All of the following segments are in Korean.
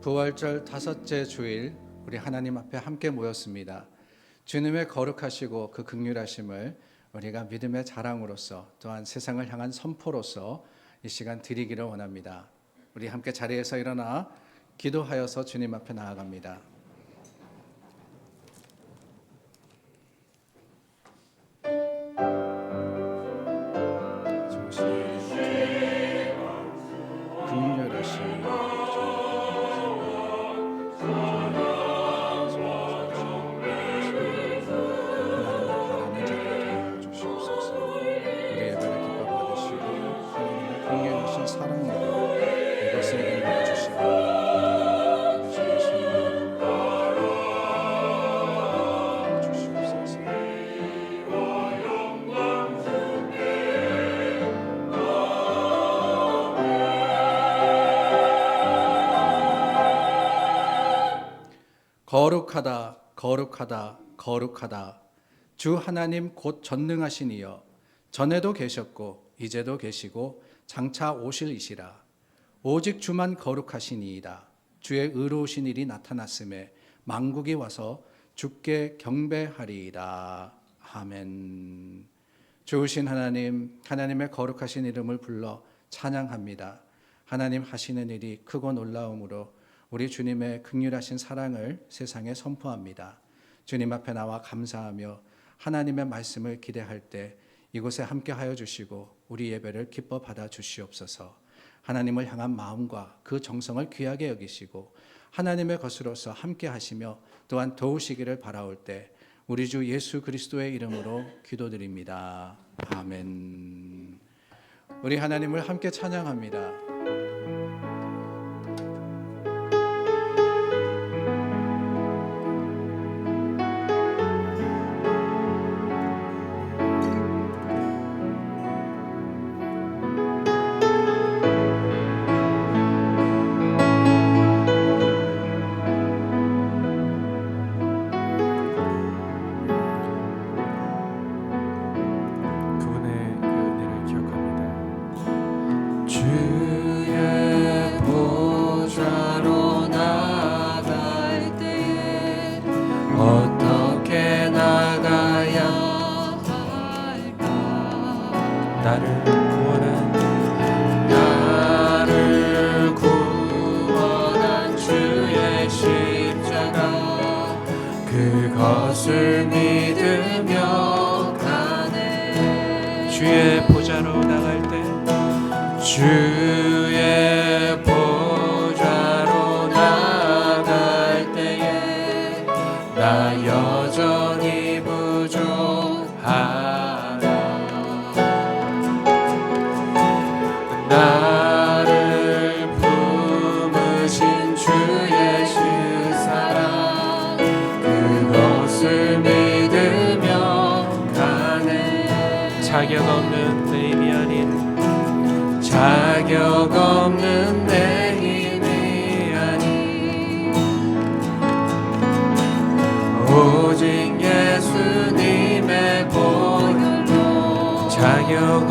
부활절 다섯째 주일 우리 하나님 앞에 함께 모였습니다. 주님의 거룩하시고 그 긍휼하심을 우리가 믿음의 자랑으로서 또한 세상을 향한 선포로서 이 시간 드리기를 원합니다. 우리 함께 자리에서 일어나 기도하여서 주님 앞에 나아갑니다. 거룩하다 거룩하다 거룩하다 주 하나님 곧 전능하신 이여 전에도 계셨고 이제도 계시고 장차 오실 이시라. 오직 주만 거룩하시니이다. 주의 의로우신 일이 나타났음에 만국이 와서 주께 경배하리이다. 아멘. 좋으신 하나님, 하나님의 거룩하신 이름을 불러 찬양합니다. 하나님 하시는 일이 크고 놀라움으로 우리 주님의 긍휼하신 사랑을 세상에 선포합니다. 주님 앞에 나와 감사하며 하나님의 말씀을 기대할 때 이곳에 함께하여 주시고 우리 예배를 기뻐 받아 주시옵소서. 하나님을 향한 마음과 그 정성을 귀하게 여기시고 하나님의 것으로서 함께하시며 또한 도우시기를 바라올 때 우리 주 예수 그리스도의 이름으로 기도드립니다. 아멘. 우리 하나님을 함께 찬양합니다. 어떻게 나가야 할까? 나를 구원한 주의 십자가 그것을 믿으며 가네. 주의 보좌로 나갈 때 주의 보좌로 나갈 때에 나 여전히 부족하다. 나를 품으신 주의 십사랑 그것을 믿으며 가네. 자격 없는 내 힘이 아닌 자격 없는 내 힘이 아닌 오직 예수님의 보혈로 자격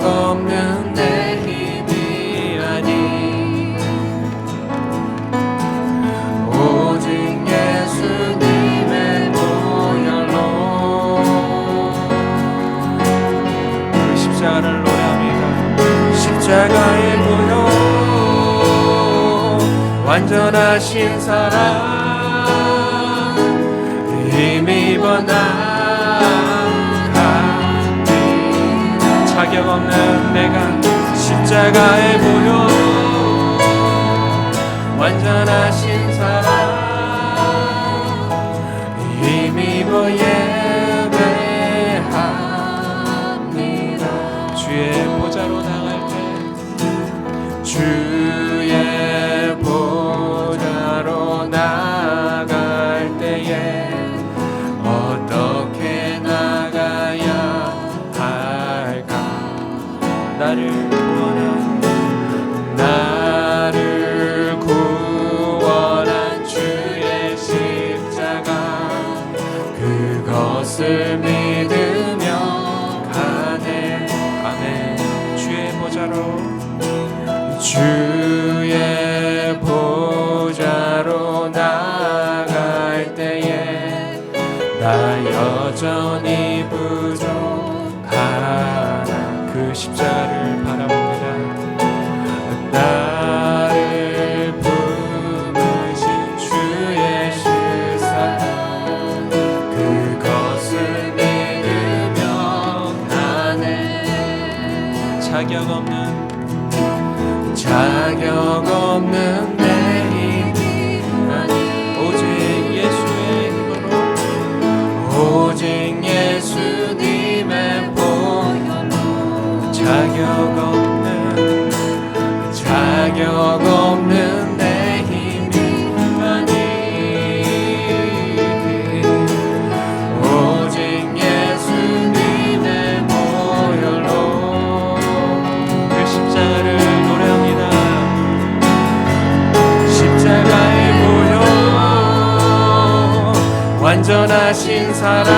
없는 내 힘이 아닌 오직 예수님의 보혈로 십자가를 노래합니다. 십자가의 보혈 완전하신 사랑 힘입어 나갑니다. 자격 없는 내가 십자가의 보혈 완전하신 사랑 힘입어 예배합니다. 주의 보좌로 나갈 때 주의 보좌로 나갈 때에 어떻게 나가야 할까? 나를 구원한 주의 십자가 그것을 믿으며 가네. 아멘. 주의 보좌로 주의 보좌로 나갈 때에 나 여전히 부족하나 그 십자가를 바라봅니다. 나를 품으신 주의 실사 그것을 믿으며 가네. 자격 없는 내 힘이 아니 오직 예수의 힘으로 오직 예수님의 보혈로 자격 없는 내 힘이 아니 오직 예수님의 보혈로 그 십자가를 노래합니다. 십자가의 보혈 완전하신 사랑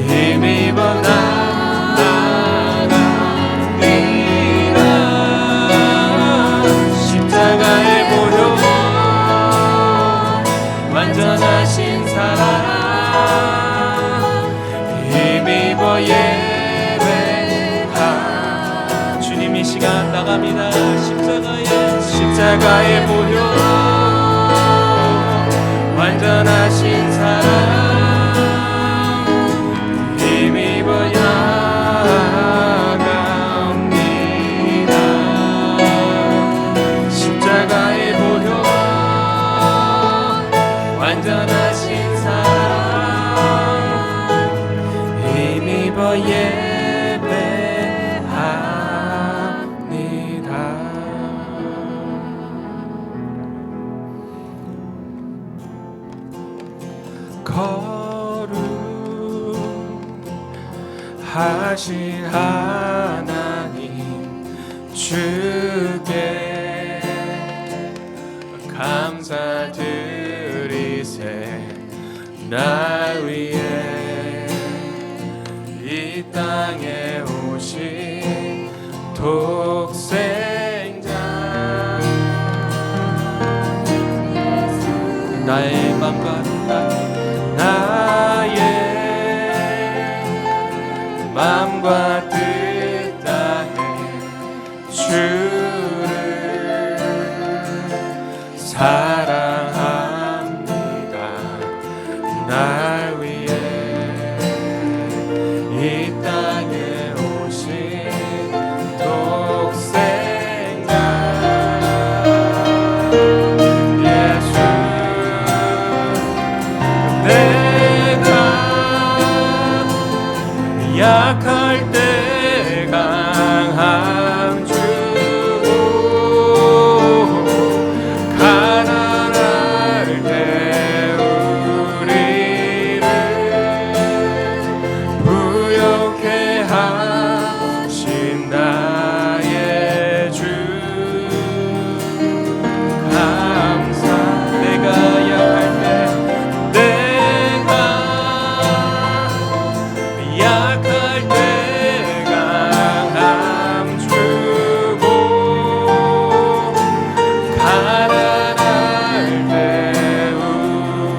힘입어 나아갑니다. 십자가의 보혈 완전하신 사랑 힘입어 예배하. 주님 이 시간 나갑니다. 십자가의 보혈 완전하신 사랑 힘입어 나아갑니다. 십자가의 보혈 완전하신 사랑 힘입어 예배합니다. 거룩하신 하나님 주께 감사드리세. 나 위에 이 땅에 오신 독생자 나의 맘과 나의 맘과 뜻 다해 주를 사랑합니다. 날 위해 이 땅에 오신 독생자 예수. 내가 약할 때 강함 주고 가난할 때 우리를 부욕해 하신 나의 주 감사. 내가 약할 때 약할 때 강함 주고 가난할 때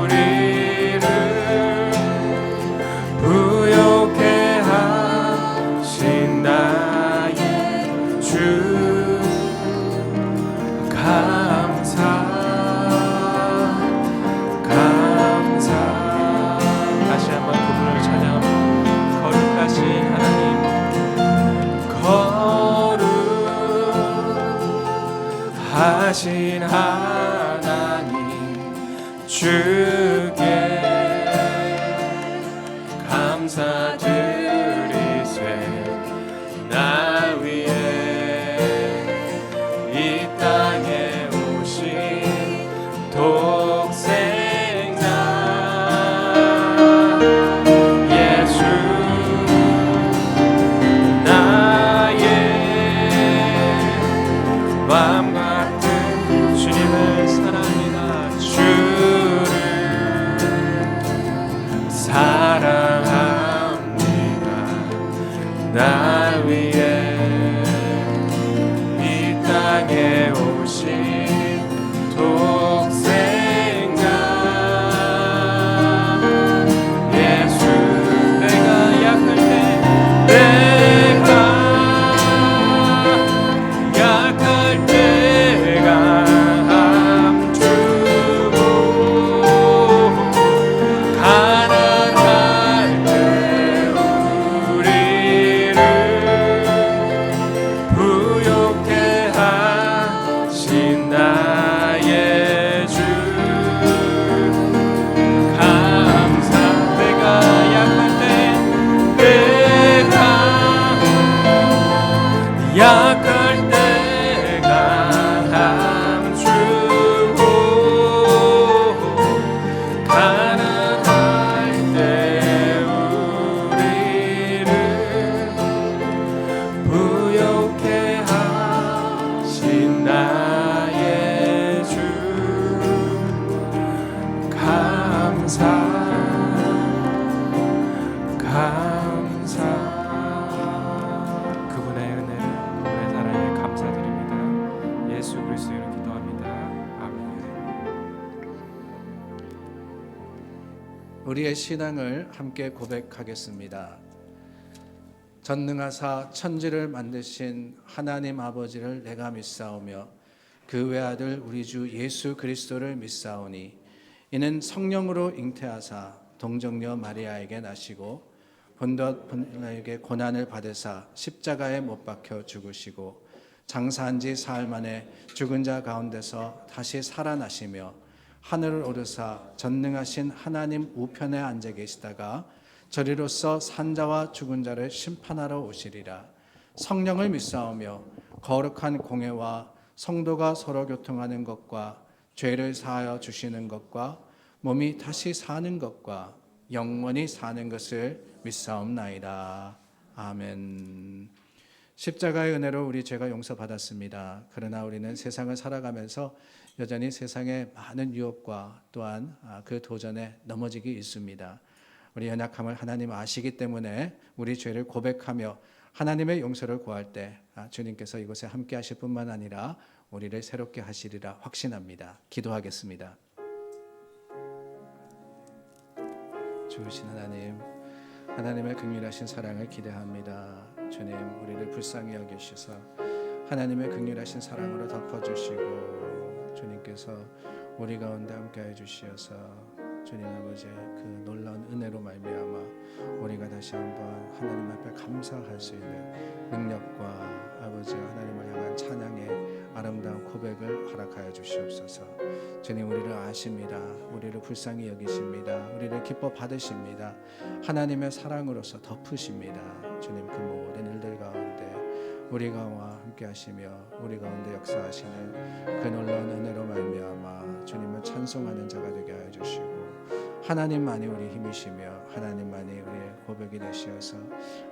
우리를 부욕해 하신 나의 주 감사. 다시 한번 그분을 찬양합니다. 거룩하신 하나님 거룩하신 하나님 주께 감사드리세. 나 위에 이 땅에 오신 독생자 예수. 나의 마음과 뜻 주님을 사랑합니다. 주를 사랑합니다. 날 위해 이 우리의 신앙을 함께 고백하겠습니다. 전능하사 천지를 만드신 하나님 아버지를 내가 믿사오며 그 외아들 우리 주 예수 그리스도를 믿사오니 이는 성령으로 잉태하사 동정녀 마리아에게 나시고 본토에게 고난을 받으사 십자가에 못 박혀 죽으시고 장사한 지 사흘 만에 죽은 자 가운데서 다시 살아나시며 하늘을 오르사 전능하신 하나님 우편에 앉아 계시다가 저리로서 산자와 죽은 자를 심판하러 오시리라. 성령을 믿사오며 거룩한 공회와 성도가 서로 교통하는 것과 죄를 사하여 주시는 것과 몸이 다시 사는 것과 영원히 사는 것을 믿사옵나이다. 아멘. 십자가의 은혜로 우리 죄가 용서받았습니다. 그러나 우리는 세상을 살아가면서 여전히 세상의 많은 유혹과 또한 그 도전에 넘어지기 있습니다. 우리 연약함을 하나님 아시기 때문에 우리 죄를 고백하며 하나님의 용서를 구할 때 주님께서 이곳에 함께 하실 뿐만 아니라 우리를 새롭게 하시리라 확신합니다. 기도하겠습니다. 주신 하나님, 하나님의 긍휼하신 사랑을 기대합니다. 주님, 우리를 불쌍히 여기셔서 하나님의 긍휼하신 사랑으로 덮어주시고 주님께서 우리 가운데 함께해 주시어서 주님 아버지의 그 놀라운 은혜로 말미암아 우리가 다시 한번 하나님 앞에 감사할 수 있는 능력과 아버지 하나님을 향한 찬양의 아름다운 고백을 허락하여 주시옵소서. 주님, 우리를 아십니다. 우리를 불쌍히 여기십니다. 우리를 기뻐 받으십니다. 하나님의 사랑으로서 덮으십니다. 주님, 그 모든 일들 가운데 우리가 함께 하시며 우리 가운데 역사하시는 그 놀라운 은혜로 말미암아 주님을 찬송하는 자가 되게 하여 주시고 하나님만이 우리 힘이시며 하나님만이 우리의 고백이 되시어서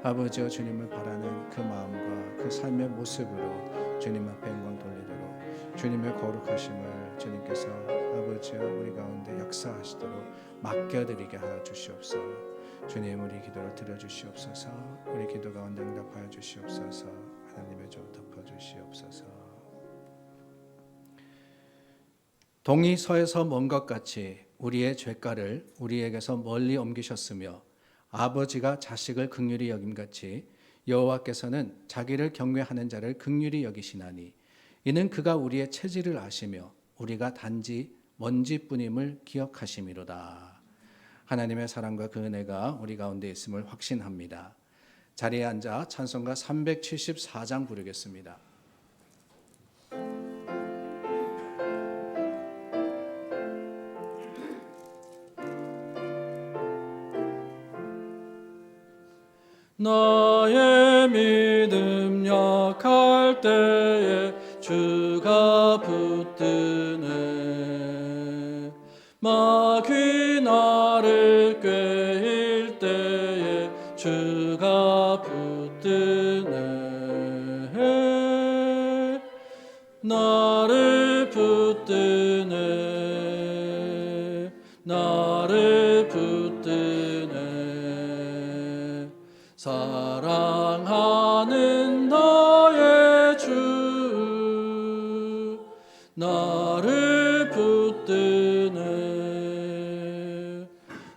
아버지와 주님을 바라는 그 마음과 그 삶의 모습으로 주님 앞에 영광 돌리도록 주님의 거룩하심을 주님께서 아버지와 우리 가운데 역사하시도록 맡겨드리게 하여 주시옵소서. 주님, 우리 기도를 들어주시옵소서. 우리 기도 가운데 응답하여 주시옵소서. 하나님의 좀 덮어주시옵소서. 동이 서에서 먼 것 같이 우리의 죄가를 우리에게서 멀리 옮기셨으며 아버지가 자식을 긍휼히 여김같이 여호와께서는 자기를 경외하는 자를 긍휼히 여기시나니 이는 그가 우리의 체질을 아시며 우리가 단지 먼지뿐임을 기억하심이로다. 하나님의 사랑과 그 은혜가 우리 가운데 있음을 확신합니다. 자리에 앉아 찬송가 374장 부르겠습니다. 나의 믿음 약할 때에 주가 붙드네. 마귀 나를 꾀일 때에 주가 붙드네. 나를 붙드네. 나를 붙드네. 사랑하는 나의 주 나를 붙드네.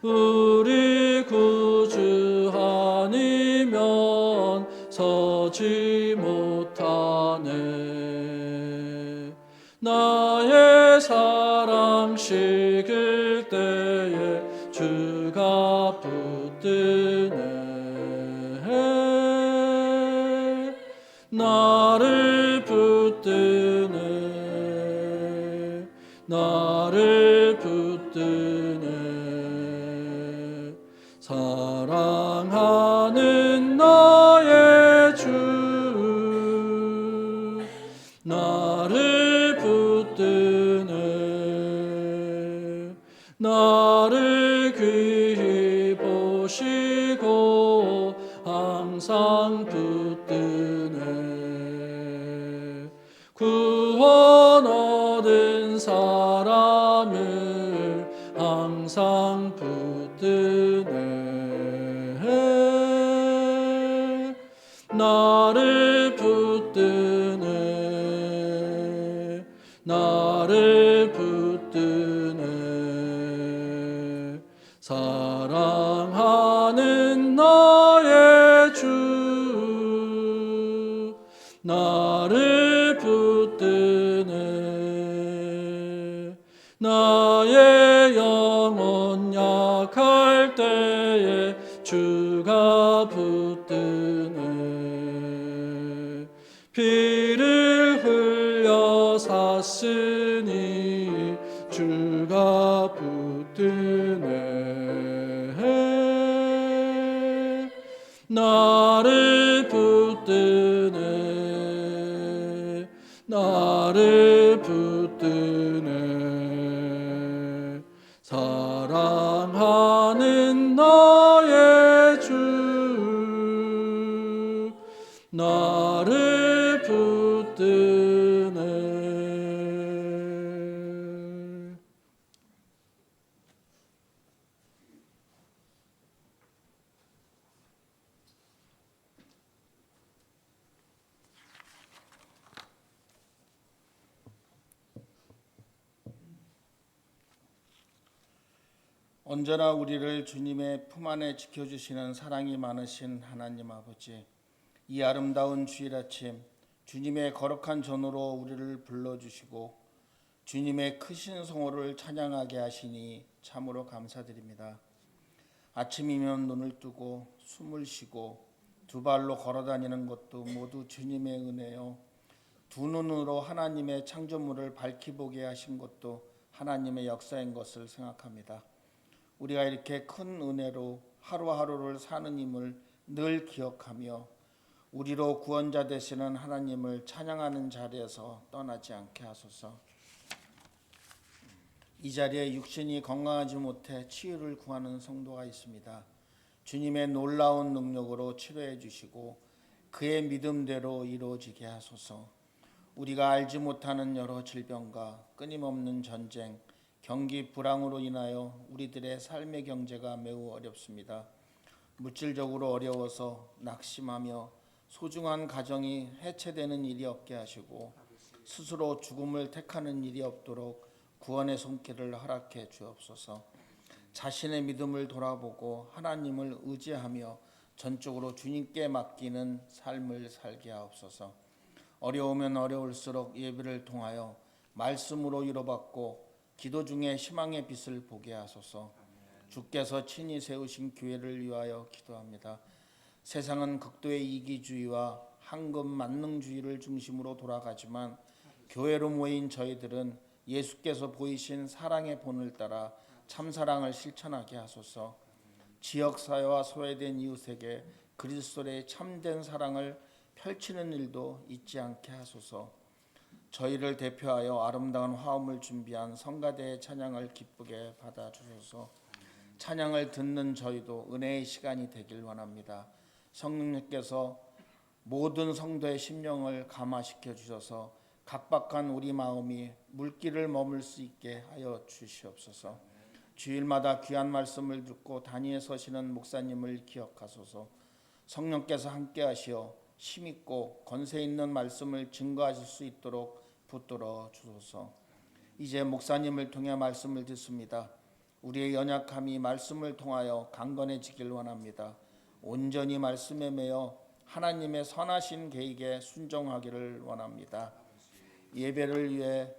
우리 구주 아니면 서지 못하네. 나의 사랑 식을 때에 주가 붙드네. 나를 붙드네. 나를 붙드네. 사랑하는 나의 주 나를 붙드네. 나를 귀히 보시고 항상 붙드네. 구원 얻은 사람을 항상 붙드네. 나를 붙드네. 나를 붙드네. 사랑 사랑하는 나의 주 나를 붙드네 나의 영혼 약할 때에 주가 붙드네 피를 흘려 샀으니 주가 붙드네 나를 붙드네 나를 붙드네 사랑하는 나의 주 나를 붙드네 언제나 우리를 주님의 품 안에 지켜주시는 사랑이 많으신 하나님 아버지, 이 아름다운 주일 아침 주님의 거룩한 전으로 우리를 불러주시고 주님의 크신 성호를 찬양하게 하시니 참으로 감사드립니다. 아침이면 눈을 뜨고 숨을 쉬고 두 발로 걸어다니는 것도 모두 주님의 은혜요, 두 눈으로 하나님의 창조물을 밝히 보게 하신 것도 하나님의 역사인 것을 생각합니다. 우리가 이렇게 큰 은혜로 하루하루를 사는 힘을 늘 기억하며 우리로 구원자 되시는 하나님을 찬양하는 자리에서 떠나지 않게 하소서. 이 자리에 육신이 건강하지 못해 치유를 구하는 성도가 있습니다. 주님의 놀라운 능력으로 치료해 주시고 그의 믿음대로 이루어지게 하소서. 우리가 알지 못하는 여러 질병과 끊임없는 전쟁, 경기 불황으로 인하여 우리들의 삶의 경제가 매우 어렵습니다. 물질적으로 어려워서 낙심하며 소중한 가정이 해체되는 일이 없게 하시고 스스로 죽음을 택하는 일이 없도록 구원의 손길을 허락해 주옵소서. 자신의 믿음을 돌아보고 하나님을 의지하며 전적으로 주님께 맡기는 삶을 살게 하옵소서. 어려우면 어려울수록 예배를 통하여 말씀으로 위로받고 기도 중에 희망의 빛을 보게 하소서. 주께서 친히 세우신 교회를 위하여 기도합니다. 세상은 극도의 이기주의와 황금 만능주의를 중심으로 돌아가지만 교회로 모인 저희들은 예수께서 보이신 사랑의 본을 따라 참사랑을 실천하게 하소서. 지역사회와 소외된 이웃에게 그리스도의 참된 사랑을 펼치는 일도 잊지 않게 하소서. 저희를 대표하여 아름다운 화음을 준비한 성가대의 찬양을 기쁘게 받아주소서. 찬양을 듣는 저희도 은혜의 시간이 되길 원합니다. 성령님께서 모든 성도의 심령을 감화시켜 주셔서 각박한 우리 마음이 물길을 머물 수 있게 하여 주시옵소서. 주일마다 귀한 말씀을 듣고 단위에 서시는 목사님을 기억하소서. 성령께서 함께 하시어 힘있고 권세 있는 말씀을 증거하실 수 있도록 붙들어 주소서. 이제 목사님을 통해 말씀을 듣습니다. 우리의 연약함이 말씀을 통하여 강건해지길 원합니다. 온전히 말씀에 매여 하나님의 선하신 계획에 순종하기를 원합니다. 예배를 위해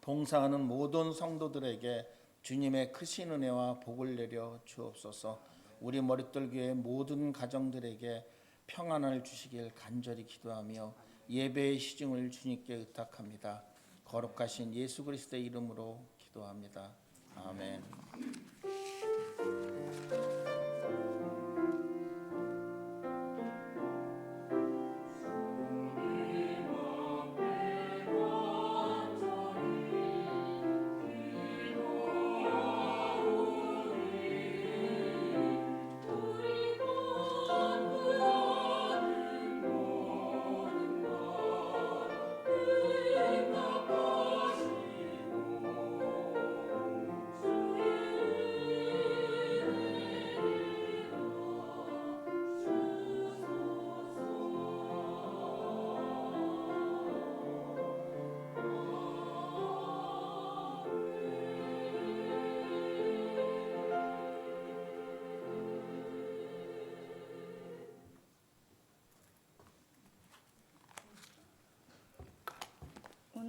봉사하는 모든 성도들에게 주님의 크신 은혜와 복을 내려 주옵소서. 우리 머릿들 교회 모든 가정들에게 평안을 주시길 간절히 기도하며 예배의 시중을 주님께 의탁합니다. 거룩하신 예수 그리스도의 이름으로 기도합니다. 아멘.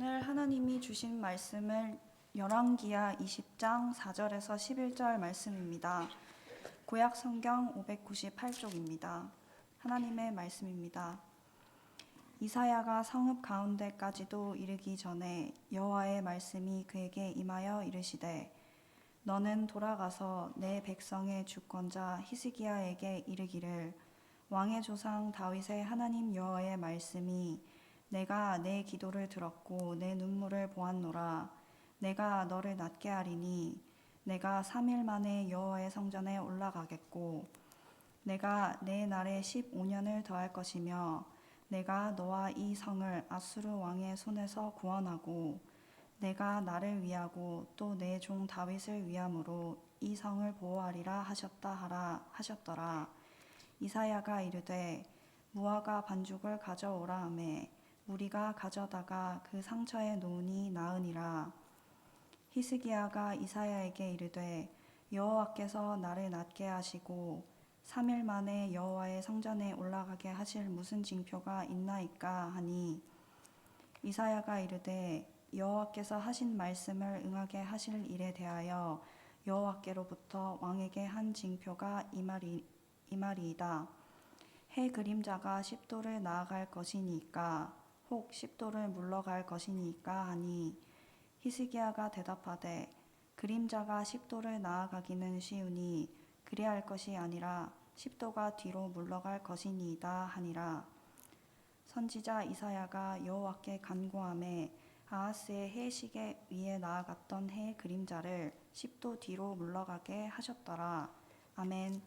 오늘 하나님이 주신 말씀을 열왕기하 20장 4절에서 11절 말씀입니다. 구약 성경 598쪽입니다. 하나님의 말씀입니다. 이사야가 성읍 가운데까지도 이르기 전에 여호와의 말씀이 그에게 임하여 이르시되 너는 돌아가서 내 백성의 주권자 히스기야에게 이르기를 왕의 조상 다윗의 하나님 여호와의 말씀이 내가 내 기도를 들었고 내 눈물을 보았노라. 내가 너를 낫게 하리니 내가 3일 만에 여호와의 성전에 올라가겠고 내가 내 날에 15년을 더할 것이며 내가 너와 이 성을 아수르 왕의 손에서 구원하고 내가 나를 위하고 또 내 종 다윗을 위함으로 이 성을 보호하리라 하셨더라. 이사야가 이르되 무화과 반죽을 가져오라 하매 무리가 가져다가 그 상처에 놓으니 나으니라. 히스기야가 이사야에게 이르되 여호와께서 나를 낫게 하시고 3일 만에 여호와의 성전에 올라가게 하실 무슨 징표가 있나이까 하니 이사야가 이르되 여호와께서 하신 말씀을 응하게 하실 일에 대하여 여호와께로부터 왕에게 한 징표가 이 말이이다. 해 그림자가 10도를 나아갈 것이니까 혹 10도를 물러갈 것이니까 하니 히스기야가 대답하되 그림자가 10도를 나아가기는 쉬우니 그리할 것이 아니라 10도가 뒤로 물러갈 것이니이다 하니라. 선지자 이사야가 여호와께 간구하매 아하스의 해시계 위에 나아갔던 해 그림자를 10도 뒤로 물러가게 하셨더라. 아멘.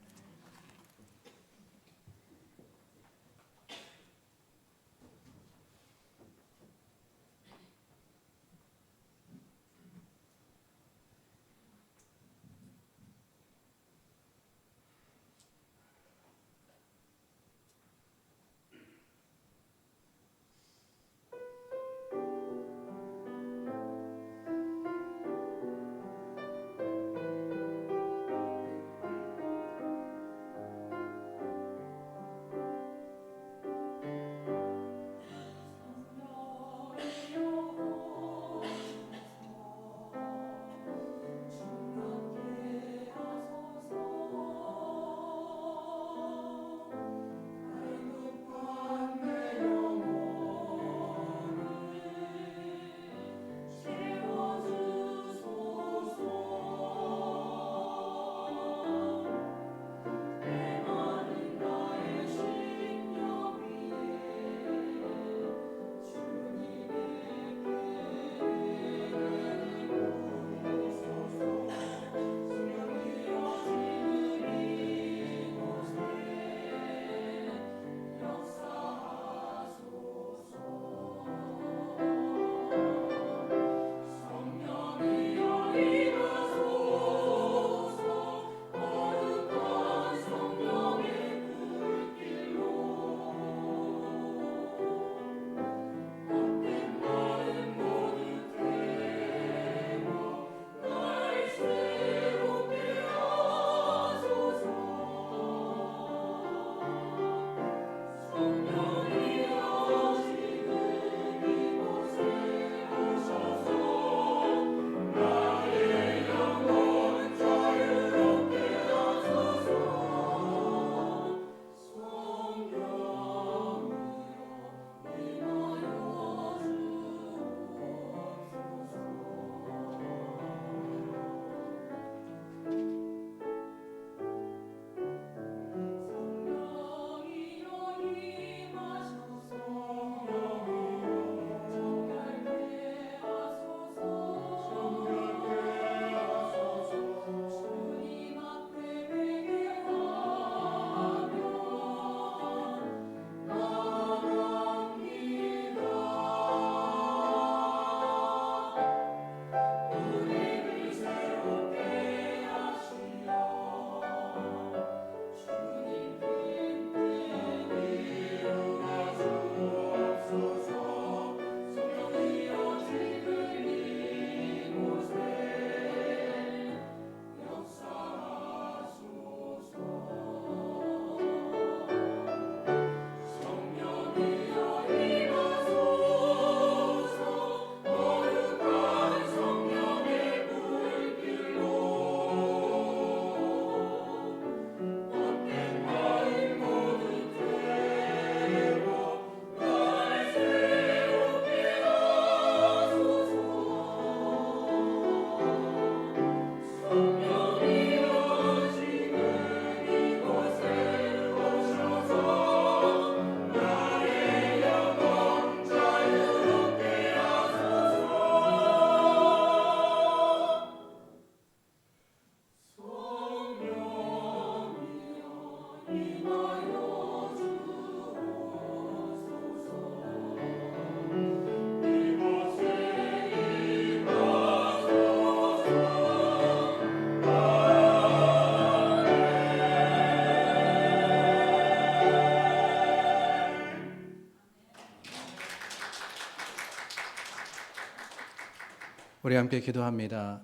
우리 함께 기도합니다.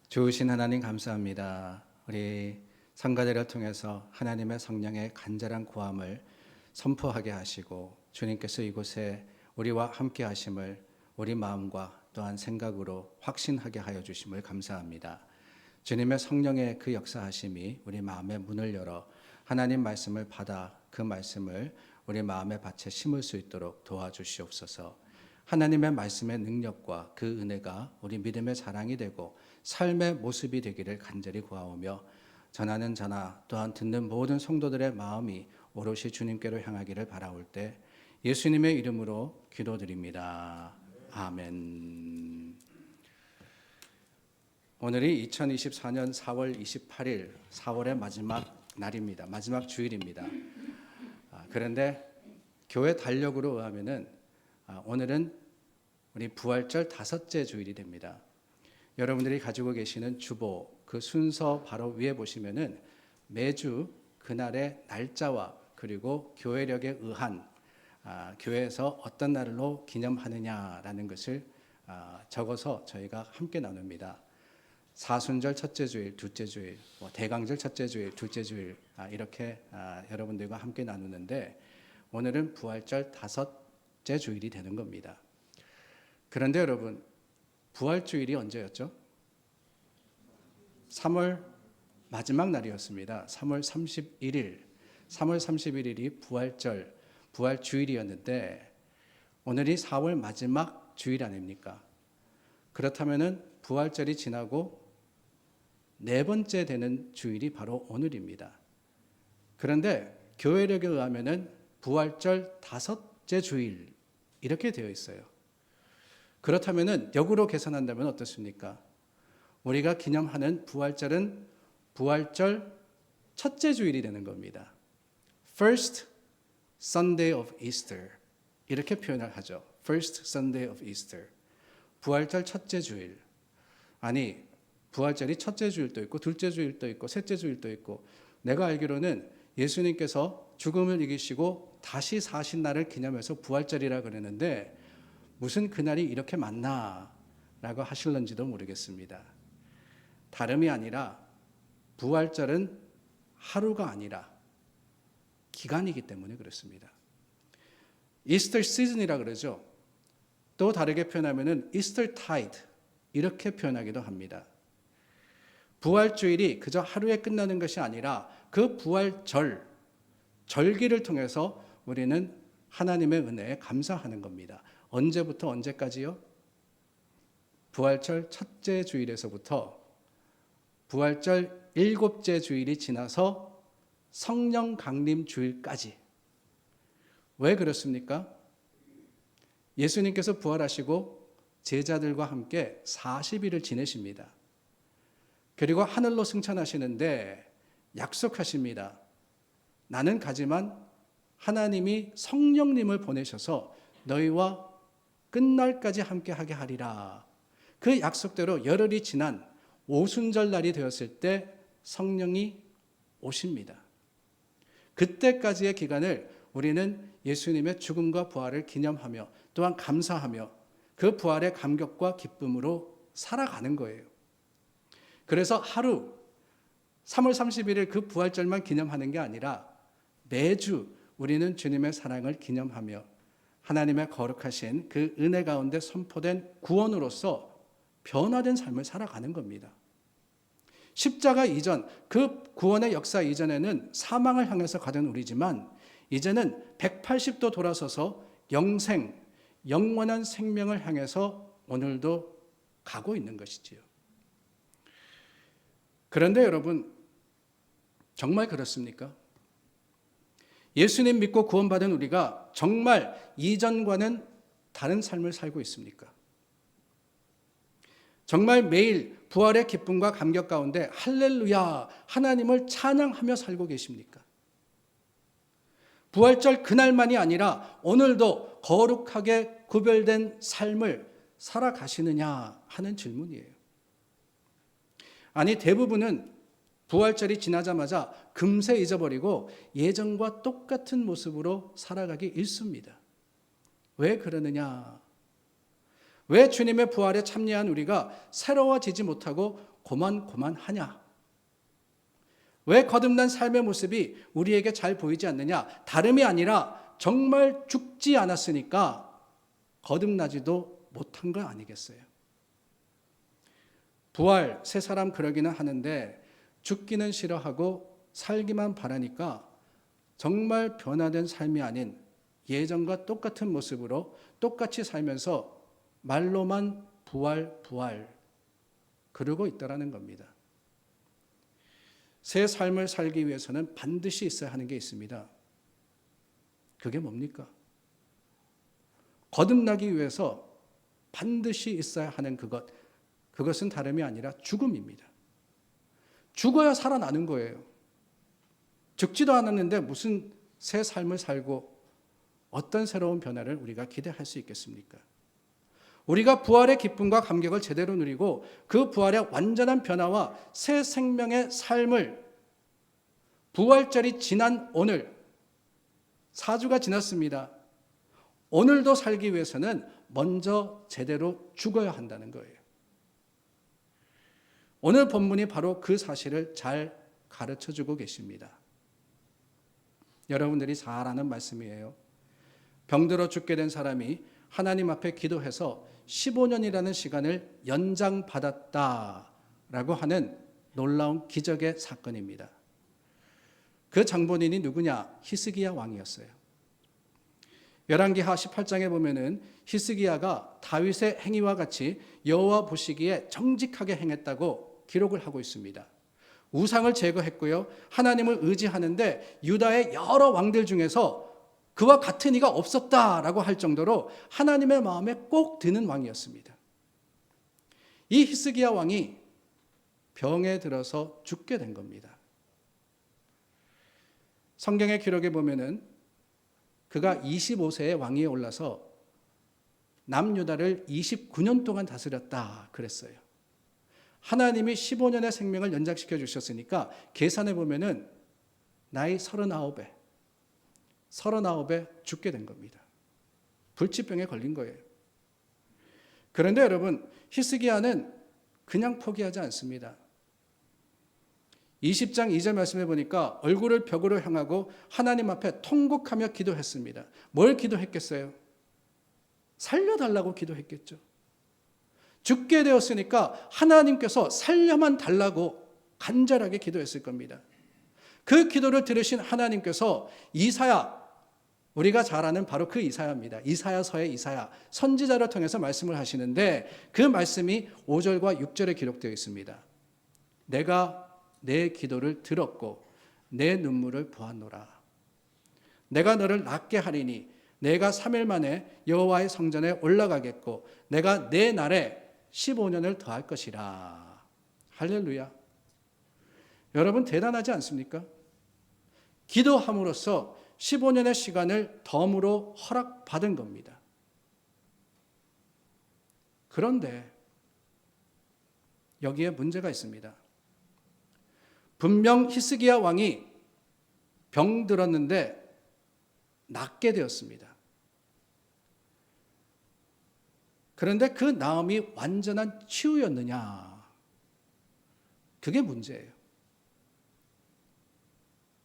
좋으신 하나님 감사합니다. 우리 성가대를 통해서 하나님의 성령의 간절한 구함을 선포하게 하시고 주님께서 이곳에 우리와 함께 하심을 우리 마음과 또한 생각으로 확신하게 하여 주심을 감사합니다. 주님의 성령의 그 역사하심이 우리 마음의 문을 열어 하나님 말씀을 받아 그 말씀을 우리 마음의 밭에 심을 수 있도록 도와주시옵소서. 하나님의 말씀의 능력과 그 은혜가 우리 믿음의 자랑이 되고 삶의 모습이 되기를 간절히 구하오며 전하는 자나 또한 듣는 모든 성도들의 마음이 오롯이 주님께로 향하기를 바라올 때 예수님의 이름으로 기도드립니다. 아멘. 오늘이 2024년 4월 28일, 4월의 마지막 날입니다. 마지막 주일입니다. 그런데 교회 달력으로 의하면은 오늘은 우리 부활절 5째 주일이 됩니다. 여러분들이 가지고 계시는 주보 그 순서 바로 위에 보시면은 매주 그날의 날짜와 그리고 교회력에 의한 교회에서 어떤 날로 기념하느냐라는 것을 적어서 저희가 함께 나눕니다. 사순절 첫째 주일, 둘째 주일, 대강절 첫째 주일, 둘째 주일 이렇게 여러분들과 함께 나누는데 오늘은 부활절 5째 주일이 되는 겁니다. 그런데 여러분, 부활주일이 언제였죠? 3월 마지막 날이었습니다. 3월 31일, 3월 31일이 부활절, 부활주일이었는데 오늘이 4월 마지막 주일 아닙니까? 그렇다면은 부활절이 지나고 4번째 되는 주일이 바로 오늘입니다. 그런데 교회력에 의하면은 부활절 5째 주일 이렇게 되어 있어요. 그렇다면은 역으로 계산한다면 어떻습니까? 우리가 기념하는 부활절은 부활절 첫째 주일이 되는 겁니다. First Sunday of Easter 이렇게 표현을 하죠. First Sunday of Easter. 부활절 첫째 주일. 아니, 부활절이 첫째 주일도 있고 둘째 주일도 있고 셋째 주일도 있고 내가 알기로는 예수님께서 죽음을 이기시고 다시 사신 날을 기념해서 부활절이라 그러는데 무슨 그날이 이렇게 많나라고 하실런지도 모르겠습니다. 다름이 아니라 부활절은 하루가 아니라 기간이기 때문에 그렇습니다. 이스터 시즌이라 그러죠. 또 다르게 표현하면은 이스터 타이드 이렇게 표현하기도 합니다. 부활주일이 그저 하루에 끝나는 것이 아니라 그 부활절, 절기를 통해서 우리는 하나님의 은혜에 감사하는 겁니다. 언제부터 언제까지요? 부활절 첫째 주일에서부터 부활절 7째 주일이 지나서 성령 강림 주일까지. 왜 그렇습니까? 예수님께서 부활하시고 제자들과 함께 40일을 지내십니다. 그리고 하늘로 승천하시는데 약속하십니다. 나는 가지만 하나님이 성령님을 보내셔서 너희와 끝날까지 함께하게 하리라. 그 약속대로 열흘이 지난 오순절 날이 되었을 때 성령이 오십니다. 그때까지의 기간을 우리는 예수님의 죽음과 부활을 기념하며 또한 감사하며 그 부활의 감격과 기쁨으로 살아가는 거예요. 그래서 하루 3월 31일 그 부활절만 기념하는 게 아니라 매주 우리는 주님의 사랑을 기념하며 하나님의 거룩하신 그 은혜 가운데 선포된 구원으로서 변화된 삶을 살아가는 겁니다. 십자가 이전, 그 구원의 역사 이전에는 사망을 향해서 가던 우리지만 이제는 180도 돌아서서 영생, 영원한 생명을 향해서 오늘도 가고 있는 것이지요. 그런데 여러분, 정말 그렇습니까? 예수님 믿고 구원받은 우리가 정말 이전과는 다른 삶을 살고 있습니까? 정말 매일 부활의 기쁨과 감격 가운데 할렐루야, 하나님을 찬양하며 살고 계십니까? 부활절 그날만이 아니라 오늘도 거룩하게 구별된 삶을 살아가시느냐 하는 질문이에요. 아니, 대부분은 부활절이 지나자마자 금세 잊어버리고 예전과 똑같은 모습으로 살아가기 일쑤입니다. 왜 그러느냐? 왜 주님의 부활에 참여한 우리가 새로워지지 못하고 고만고만하냐? 왜 거듭난 삶의 모습이 우리에게 잘 보이지 않느냐? 다름이 아니라 정말 죽지 않았으니까 거듭나지도 못한 거 아니겠어요? 부활, 새 사람 그러기는 하는데 죽기는 싫어하고 살기만 바라니까 정말 변화된 삶이 아닌 예전과 똑같은 모습으로 똑같이 살면서 말로만 부활, 부활 그러고 있다라는 겁니다. 새 삶을 살기 위해서는 반드시 있어야 하는 게 있습니다. 그게 뭡니까? 거듭나기 위해서 반드시 있어야 하는 그것은 다름이 아니라 죽음입니다. 죽어야 살아나는 거예요. 죽지도 않았는데 무슨 새 삶을 살고 어떤 새로운 변화를 우리가 기대할 수 있겠습니까? 우리가 부활의 기쁨과 감격을 제대로 누리고 그 부활의 완전한 변화와 새 생명의 삶을 부활절이 지난 오늘 4주가 지났습니다. 오늘도 살기 위해서는 먼저 제대로 죽어야 한다는 거예요. 오늘 본문이 바로 그 사실을 잘 가르쳐주고 계십니다. 여러분들이 잘 아는 말씀이에요. 병들어 죽게 된 사람이 하나님 앞에 기도해서 15년이라는 시간을 연장받았다라고 하는 놀라운 기적의 사건입니다. 그 장본인이 누구냐? 히스기야 왕이었어요. 열왕기하 18장에 보면은 히스기야가 다윗의 행위와 같이 여호와 보시기에 정직하게 행했다고 기록을 하고 있습니다. 우상을 제거했고요. 하나님을 의지하는데 유다의 여러 왕들 중에서 그와 같은 이가 없었다라고 할 정도로 하나님의 마음에 꼭 드는 왕이었습니다. 이 히스기야 왕이 병에 들어서 죽게 된 겁니다. 성경의 기록에 보면은 그가 25세에 왕위에 올라서 남유다를 29년 동안 다스렸다 그랬어요. 하나님이 15년의 생명을 연장시켜 주셨으니까 계산해 보면은 나이 39에 죽게 된 겁니다. 불치병에 걸린 거예요. 그런데 여러분, 히스기야는 그냥 포기하지 않습니다. 20장 2절 말씀해 보니까 얼굴을 벽으로 향하고 하나님 앞에 통곡하며 기도했습니다. 뭘 기도했겠어요? 살려달라고 기도했겠죠. 죽게 되었으니까 하나님께서 살려만 달라고 간절하게 기도했을 겁니다. 그 기도를 들으신 하나님께서 이사야, 우리가 잘 아는 바로 그 이사야입니다. 이사야서의 이사야, 선지자를 통해서 말씀을 하시는데 그 말씀이 5절과 6절에 기록되어 있습니다. 내가 내 기도를 들었고 내 눈물을 보았노라. 내가 너를 낫게 하리니 내가 3일 만에 여호와의 성전에 올라가겠고 내가 내 날에 15년을 더할 것이라. 할렐루야. 여러분 대단하지 않습니까? 기도함으로써 15년의 시간을 덤으로 허락받은 겁니다. 그런데 여기에 문제가 있습니다. 분명 히스기야 왕이 병들었는데 낫게 되었습니다. 그런데 그 나음이 완전한 치유였느냐? 그게 문제예요.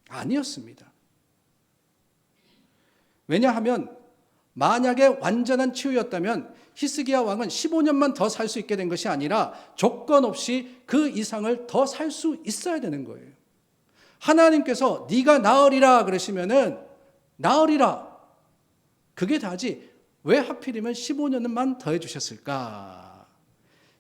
아니었습니다. 왜냐하면 만약에 완전한 치유였다면 히스기야 왕은 15년만 더 살 수 있게 된 것이 아니라 조건 없이 그 이상을 더 살 수 있어야 되는 거예요. 하나님께서 네가 나으리라 그러시면은 나으리라. 그게 다지 왜 하필이면 15년만 더 해주셨을까?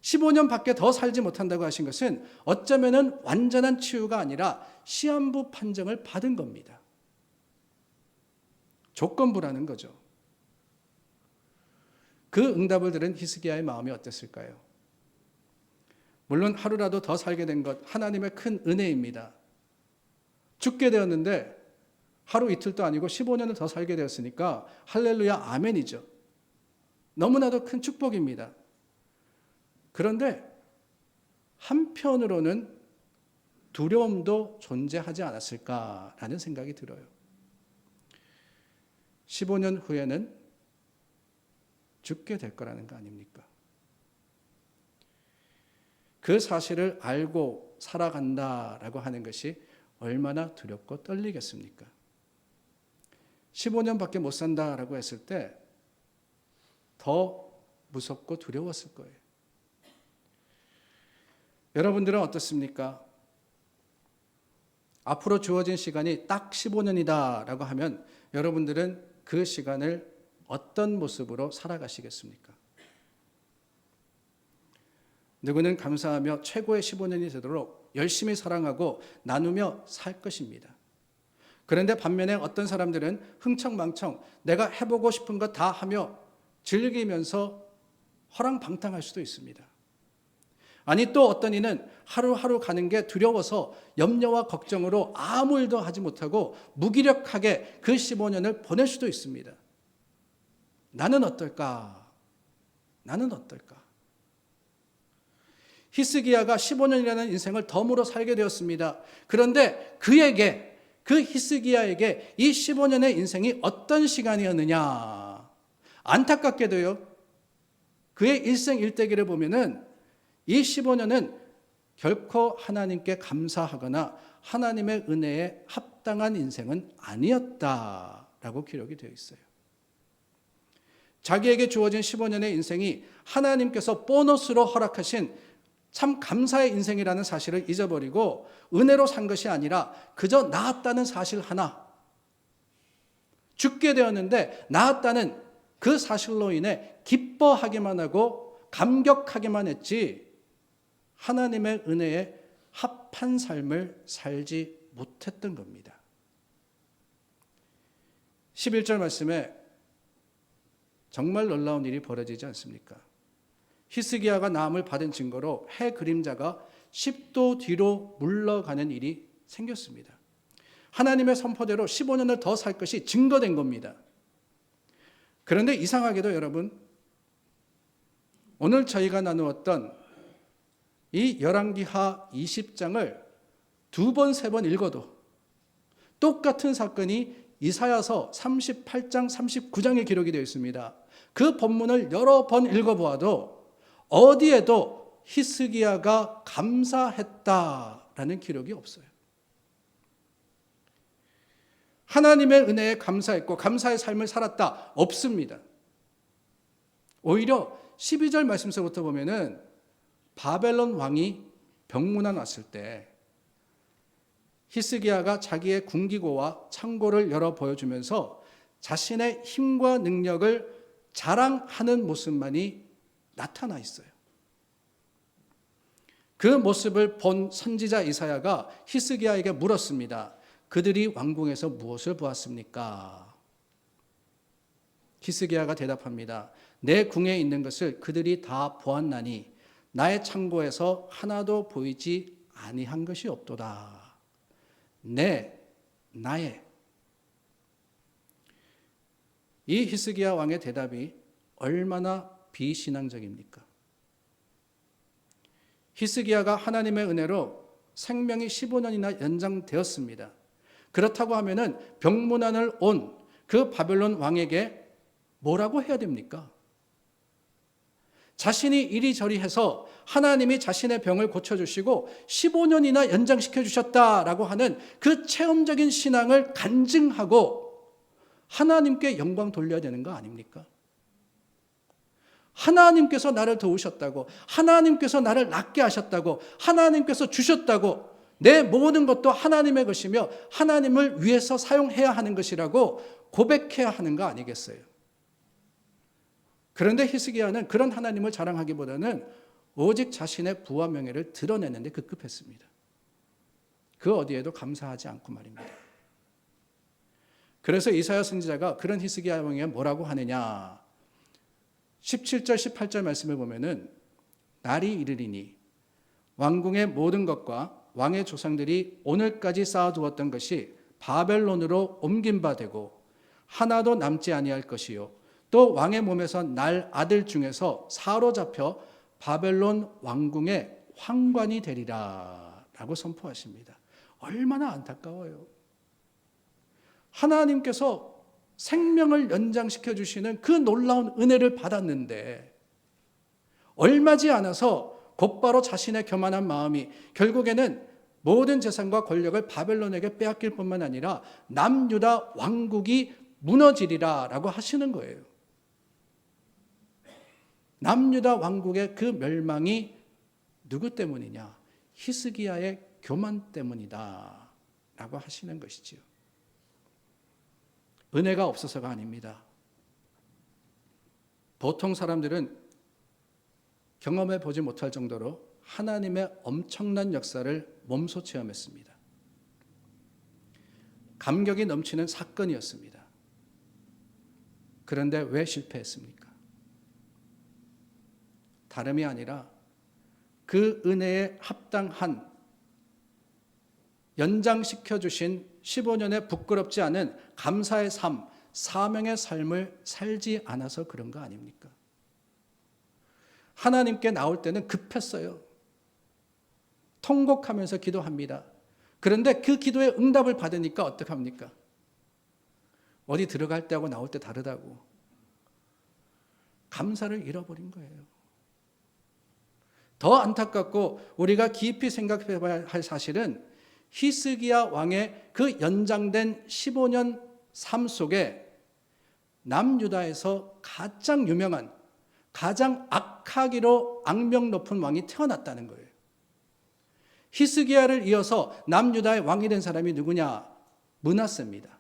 15년밖에 더 살지 못한다고 하신 것은 어쩌면은 완전한 치유가 아니라 시한부 판정을 받은 겁니다. 조건부라는 거죠. 그 응답을 들은 히스기야의 마음이 어땠을까요? 물론 하루라도 더 살게 된 것 하나님의 큰 은혜입니다. 죽게 되었는데 하루 이틀도 아니고 15년을 더 살게 되었으니까 할렐루야 아멘이죠. 너무나도 큰 축복입니다. 그런데 한편으로는 두려움도 존재하지 않았을까라는 생각이 들어요. 15년 후에는 죽게 될 거라는 거 아닙니까? 그 사실을 알고 살아간다라고 하는 것이 얼마나 두렵고 떨리겠습니까? 15년밖에 못 산다라고 했을 때 더 무섭고 두려웠을 거예요. 여러분들은 어떻습니까? 앞으로 주어진 시간이 딱 15년이다라고 하면 여러분들은 그 시간을 어떤 모습으로 살아가시겠습니까? 누구는 감사하며 최고의 15년이 되도록 열심히 사랑하고 나누며 살 것입니다. 그런데 반면에 어떤 사람들은 흥청망청 내가 해보고 싶은 거 다 하며 즐기면서 허랑방탕할 수도 있습니다. 아니 또 어떤 이는 하루하루 가는 게 두려워서 염려와 걱정으로 아무 일도 하지 못하고 무기력하게 그 15년을 보낼 수도 있습니다. 나는 어떨까? 나는 어떨까? 히스기야가 15년이라는 인생을 덤으로 살게 되었습니다. 그런데 그 히스기야에게 이 15년의 인생이 어떤 시간이었느냐? 안타깝게도요. 그의 일생일대기를 보면은 이 15년은 결코 하나님께 감사하거나 하나님의 은혜에 합당한 인생은 아니었다라고 기록이 되어 있어요. 자기에게 주어진 15년의 인생이 하나님께서 보너스로 허락하신 참 감사의 인생이라는 사실을 잊어버리고 은혜로 산 것이 아니라 그저 나았다는 사실 하나, 죽게 되었는데 나았다는 그 사실로 인해 기뻐하기만 하고 감격하기만 했지 하나님의 은혜에 합한 삶을 살지 못했던 겁니다. 11절 말씀에 정말 놀라운 일이 벌어지지 않습니까? 히스기야가 나음을 받은 증거로 해 그림자가 10도 뒤로 물러가는 일이 생겼습니다. 하나님의 선포대로 15년을 더 살 것이 증거된 겁니다. 그런데 이상하게도 여러분, 오늘 저희가 나누었던 이 열왕기하 20장을 2번, 3번 읽어도 똑같은 사건이 이사야서 38장, 39장에 기록이 되어 있습니다. 그 본문을 여러 번 읽어보아도 어디에도 히스기야가 감사했다라는 기록이 없어요. 하나님의 은혜에 감사했고 감사의 삶을 살았다 없습니다. 오히려 12절 말씀서부터 보면은 바벨론 왕이 병문안 왔을 때 히스기야가 자기의 군기고와 창고를 열어 보여주면서 자신의 힘과 능력을 자랑하는 모습만이 나타나 있어요. 그 모습을 본 선지자 이사야가 히스기야에게 물었습니다. 그들이 왕궁에서 무엇을 보았습니까? 히스기야가 대답합니다. 내 궁에 있는 것을 그들이 다 보았나니 나의 창고에서 하나도 보이지 아니한 것이 없도다. 나의. 이 히스기야 왕의 대답이 얼마나 비신앙적입니까? 히스기야가 하나님의 은혜로 생명이 15년이나 연장되었습니다. 그렇다고 하면은 병문안을 온 그 바벨론 왕에게 뭐라고 해야 됩니까? 자신이 이리저리 해서 하나님이 자신의 병을 고쳐주시고 15년이나 연장시켜 주셨다라고 하는 그 체험적인 신앙을 간증하고 하나님께 영광 돌려야 되는 거 아닙니까? 하나님께서 나를 도우셨다고, 하나님께서 나를 낫게 하셨다고, 하나님께서 주셨다고, 내 모든 것도 하나님의 것이며 하나님을 위해서 사용해야 하는 것이라고 고백해야 하는 거 아니겠어요? 그런데 히스기야는 그런 하나님을 자랑하기보다는 오직 자신의 부와 명예를 드러내는 데 급급했습니다. 그 어디에도 감사하지 않고 말입니다. 그래서 이사야 선지자가 그런 히스기야 왕에게 뭐라고 하느냐? 17절 18절 말씀을 보면은 날이 이르리니 왕궁의 모든 것과 왕의 조상들이 오늘까지 쌓아두었던 것이 바벨론으로 옮긴 바 되고 하나도 남지 아니할 것이요 또 왕의 몸에서 날 아들 중에서 사로잡혀 바벨론 왕궁의 황관이 되리라 라고 선포하십니다. 얼마나 안타까워요. 하나님께서 생명을 연장시켜 주시는 그 놀라운 은혜를 받았는데 얼마지 않아서 곧바로 자신의 교만한 마음이 결국에는 모든 재산과 권력을 바벨론에게 빼앗길 뿐만 아니라 남유다 왕국이 무너지리라 라고 하시는 거예요. 남유다 왕국의 그 멸망이 누구 때문이냐? 히스기야의 교만 때문이다 라고 하시는 것이지요. 은혜가 없어서가 아닙니다. 보통 사람들은 경험해 보지 못할 정도로 하나님의 엄청난 역사를 몸소 체험했습니다. 감격이 넘치는 사건이었습니다. 그런데 왜 실패했습니까? 다름이 아니라 그 은혜에 합당한 연장시켜 주신 15년의 부끄럽지 않은 감사의 삶, 사명의 삶을 살지 않아서 그런 거 아닙니까? 하나님께 나올 때는 급했어요. 통곡하면서 기도합니다. 그런데 그 기도에 응답을 받으니까 어떡합니까? 어디 들어갈 때하고 나올 때 다르다고. 감사를 잃어버린 거예요. 더 안타깝고 우리가 깊이 생각해 봐야 할 사실은 히스기야 왕의 그 연장된 15년 삶 속에 남유다에서 가장 유명한, 가장 악하기로 악명 높은 왕이 태어났다는 거예요. 히스기야를 이어서 남유다의 왕이 된 사람이 누구냐? 므낫세입니다.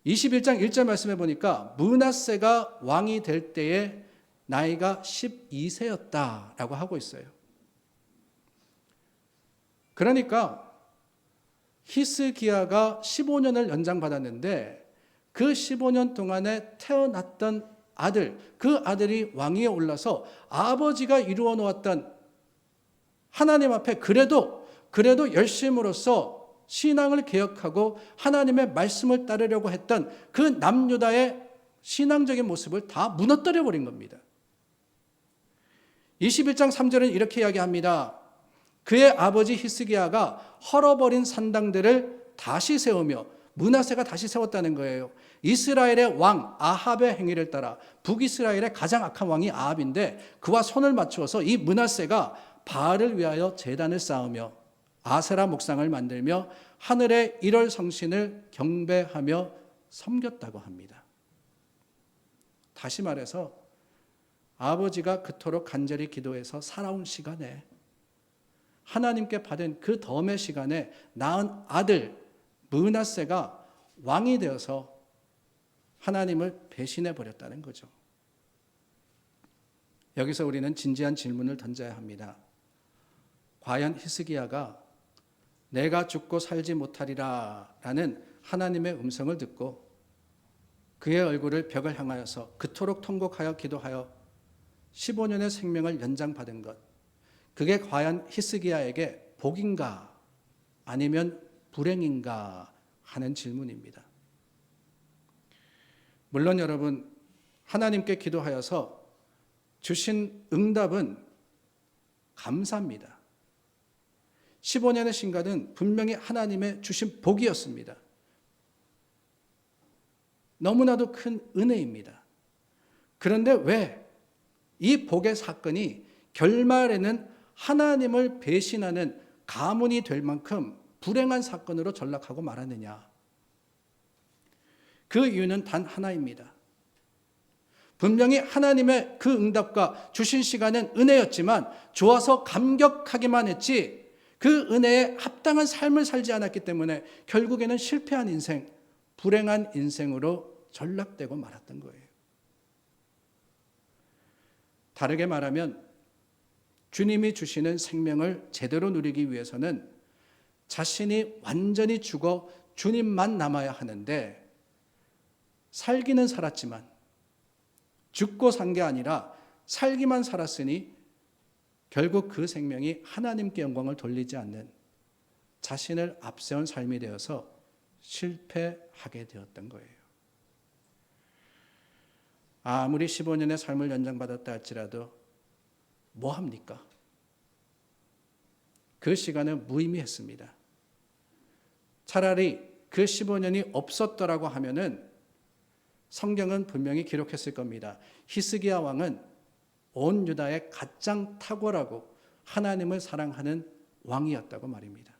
21장 1절 말씀해 보니까 므낫세가 왕이 될 때에 나이가 12세였다라고 하고 있어요. 그러니까 히스기야가 15년을 연장받았는데 그 15년 동안에 태어났던 아들, 그 아들이 왕위에 올라서 아버지가 이루어 놓았던 하나님 앞에 그래도 열심으로써 신앙을 개혁하고 하나님의 말씀을 따르려고 했던 그 남유다의 신앙적인 모습을 다 무너뜨려 버린 겁니다. 21장 3절은 이렇게 이야기합니다. 그의 아버지 히스기야가 헐어버린 산당들을 다시 세우며, 므낫세가 다시 세웠다는 거예요. 이스라엘의 왕 아합의 행위를 따라, 북이스라엘의 가장 악한 왕이 아합인데 그와 손을 맞추어서 이 므낫세가 바알을 위하여 제단을 쌓으며 아세라 목상을 만들며 하늘의 일월 성신을 경배하며 섬겼다고 합니다. 다시 말해서 아버지가 그토록 간절히 기도해서 살아온 시간에, 하나님께 받은 그 덤의 시간에 낳은 아들 므낫세가 왕이 되어서 하나님을 배신해 버렸다는 거죠. 여기서 우리는 진지한 질문을 던져야 합니다. 과연 히스기야가 내가 죽고 살지 못하리라 라는 하나님의 음성을 듣고 그의 얼굴을 벽을 향하여서 그토록 통곡하여 기도하여 15년의 생명을 연장받은 것, 그게 과연 히스기야에게 복인가 아니면 불행인가 하는 질문입니다. 물론 여러분, 하나님께 기도하여서 주신 응답은 감사합니다. 15년의 신가는 분명히 하나님의 주신 복이었습니다. 너무나도 큰 은혜입니다. 그런데 왜 이 복의 사건이 결말에는 하나님을 배신하는 가문이 될 만큼 불행한 사건으로 전락하고 말았느냐? 그 이유는 단 하나입니다. 분명히 하나님의 그 응답과 주신 시간은 은혜였지만 좋아서 감격하기만 했지 그 은혜에 합당한 삶을 살지 않았기 때문에 결국에는 실패한 인생, 불행한 인생으로 전락되고 말았던 거예요. 다르게 말하면 주님이 주시는 생명을 제대로 누리기 위해서는 자신이 완전히 죽어 주님만 남아야 하는데, 살기는 살았지만 죽고 산 게 아니라 살기만 살았으니 결국 그 생명이 하나님께 영광을 돌리지 않는 자신을 앞세운 삶이 되어서 실패하게 되었던 거예요. 아무리 15년의 삶을 연장받았다 할지라도 뭐 합니까? 그 시간은 무의미했습니다. 차라리 그 15년이 없었더라고 하면은 성경은 분명히 기록했을 겁니다. 히스기야 왕은 온 유다의 가장 탁월하고 하나님을 사랑하는 왕이었다고 말입니다.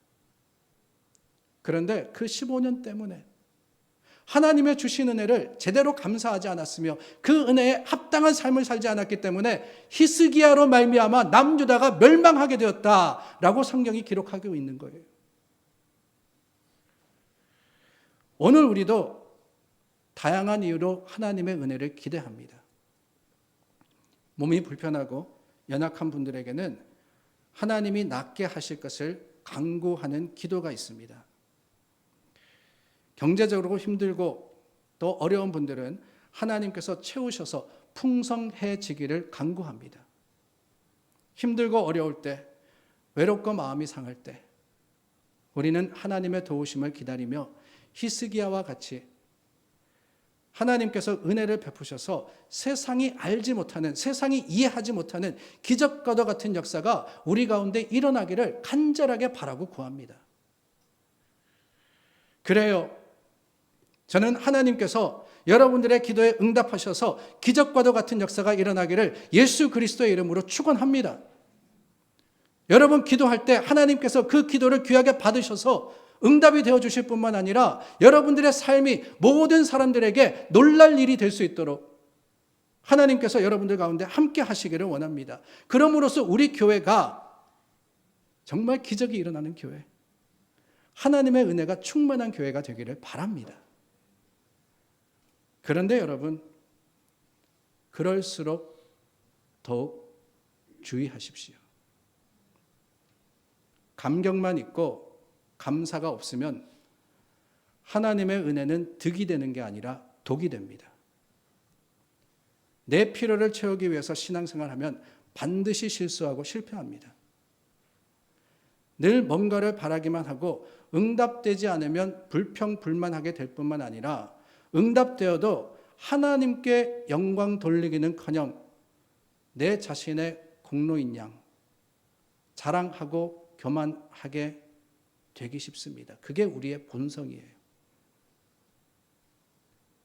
그런데 그 15년 때문에 하나님의 주신 은혜를 제대로 감사하지 않았으며 그 은혜에 합당한 삶을 살지 않았기 때문에 히스기야로 말미암아 남유다가 멸망하게 되었다라고 성경이 기록하고 있는 거예요. 오늘 우리도 다양한 이유로 하나님의 은혜를 기대합니다. 몸이 불편하고 연약한 분들에게는 하나님이 낫게 하실 것을 간구하는 기도가 있습니다. 경제적으로 힘들고 또 어려운 분들은 하나님께서 채우셔서 풍성해지기를 간구합니다. 힘들고 어려울 때, 외롭고 마음이 상할 때 우리는 하나님의 도우심을 기다리며 히스기야와 같이 하나님께서 은혜를 베푸셔서 세상이 알지 못하는, 세상이 이해하지 못하는 기적과도 같은 역사가 우리 가운데 일어나기를 간절하게 바라고 구합니다. 그래요. 저는 하나님께서 여러분들의 기도에 응답하셔서 기적과도 같은 역사가 일어나기를 예수 그리스도의 이름으로 축원합니다. 여러분 기도할 때 하나님께서 그 기도를 귀하게 받으셔서 응답이 되어 주실 뿐만 아니라 여러분들의 삶이 모든 사람들에게 놀랄 일이 될 수 있도록 하나님께서 여러분들 가운데 함께 하시기를 원합니다. 그럼으로써 우리 교회가 정말 기적이 일어나는 교회, 하나님의 은혜가 충만한 교회가 되기를 바랍니다. 그런데 여러분, 그럴수록 더욱 주의하십시오. 감격만 있고 감사가 없으면 하나님의 은혜는 득이 되는 게 아니라 독이 됩니다. 내 필요를 채우기 위해서 신앙생활하면 반드시 실수하고 실패합니다. 늘 뭔가를 바라기만 하고 응답되지 않으면 불평불만하게 될 뿐만 아니라 응답되어도 하나님께 영광 돌리기는커녕 내 자신의 공로인 양 자랑하고 교만하게 되기 쉽습니다. 그게 우리의 본성이에요.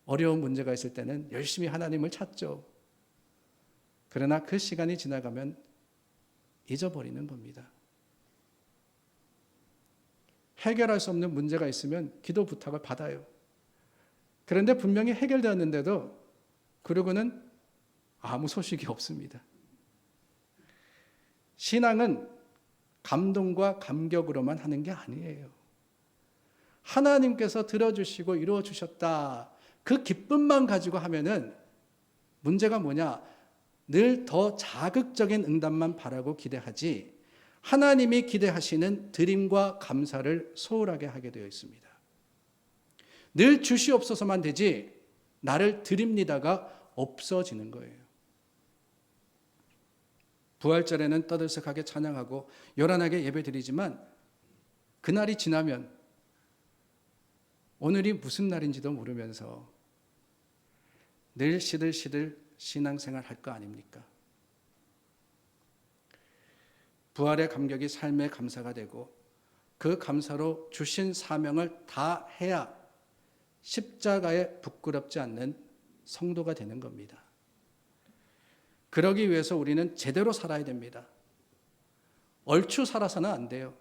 어려운 문제가 있을 때는 열심히 하나님을 찾죠. 그러나 그 시간이 지나가면 잊어버리는 겁니다. 해결할 수 없는 문제가 있으면 기도 부탁을 받아요. 그런데 분명히 해결되었는데도 그러고는 아무 소식이 없습니다. 신앙은 감동과 감격으로만 하는 게 아니에요. 하나님께서 들어주시고 이루어주셨다. 그 기쁨만 가지고 하면은 문제가 뭐냐? 늘 더 자극적인 응답만 바라고 기대하지 하나님이 기대하시는 드림과 감사를 소홀하게 하게 되어 있습니다. 늘 주시옵소서만 되지 나를 드립니다가 없어지는 거예요. 부활절에는 떠들썩하게 찬양하고 요란하게 예배드리지만 그날이 지나면 오늘이 무슨 날인지도 모르면서 늘 시들시들 신앙생활 할 거 아닙니까? 부활의 감격이 삶의 감사가 되고 그 감사로 주신 사명을 다 해야 십자가에 부끄럽지 않는 성도가 되는 겁니다. 그러기 위해서 우리는 제대로 살아야 됩니다. 얼추 살아서는 안 돼요.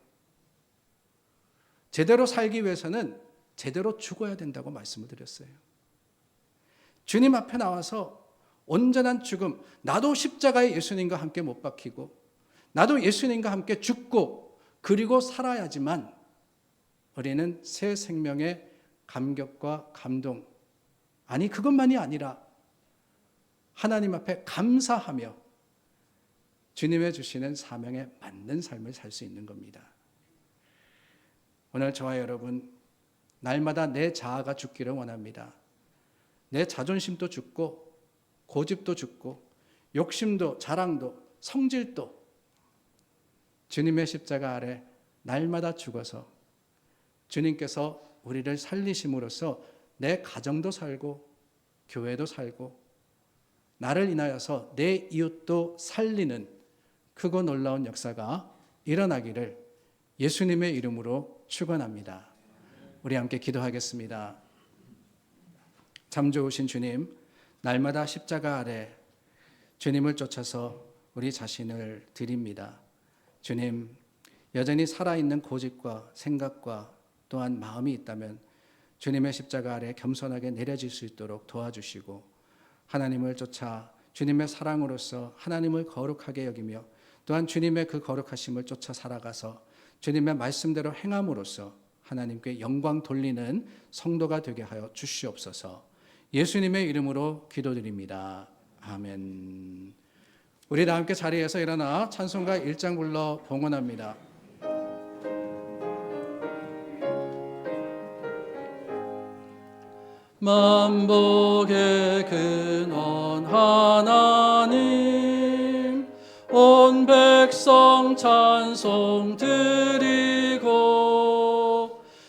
제대로 살기 위해서는 제대로 죽어야 된다고 말씀을 드렸어요. 주님 앞에 나와서 온전한 죽음, 나도 십자가에 예수님과 함께 못 박히고 나도 예수님과 함께 죽고 그리고 살아야지만 우리는 새 생명의 감격과 감동, 아니 그것만이 아니라 하나님 앞에 감사하며 주님의 주시는 사명에 맞는 삶을 살 수 있는 겁니다. 오늘 저와 여러분 날마다 내 자아가 죽기를 원합니다. 내 자존심도 죽고 고집도 죽고 욕심도 자랑도 성질도 주님의 십자가 아래 날마다 죽어서 주님께서 우리를 살리심으로써 내 가정도 살고 교회도 살고 나를 인하여서 내 이웃도 살리는 크고 놀라운 역사가 일어나기를 예수님의 이름으로 축원합니다. 우리 함께 기도하겠습니다. 참 좋으신 주님, 날마다 십자가 아래 주님을 쫓아서 우리 자신을 드립니다. 주님, 여전히 살아있는 고집과 생각과 또한 마음이 있다면 주님의 십자가 아래 겸손하게 내려질 수 있도록 도와주시고, 하나님을 쫓아 주님의 사랑으로서 하나님을 거룩하게 여기며 또한 주님의 그 거룩하심을 쫓아 살아가서 주님의 말씀대로 행함으로써 하나님께 영광 돌리는 성도가 되게 하여 주시옵소서. 예수님의 이름으로 기도드립니다. 아멘. 우리 다 함께 자리에서 일어나 찬송가 1장 불러 봉헌합니다. 만복의 근원 하나님, 온 백성 찬송 드리고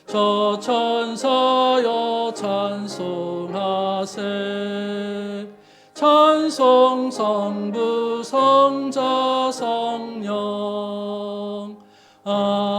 저 천사여 찬송하세. 찬송 성부 성자 성령 아멘.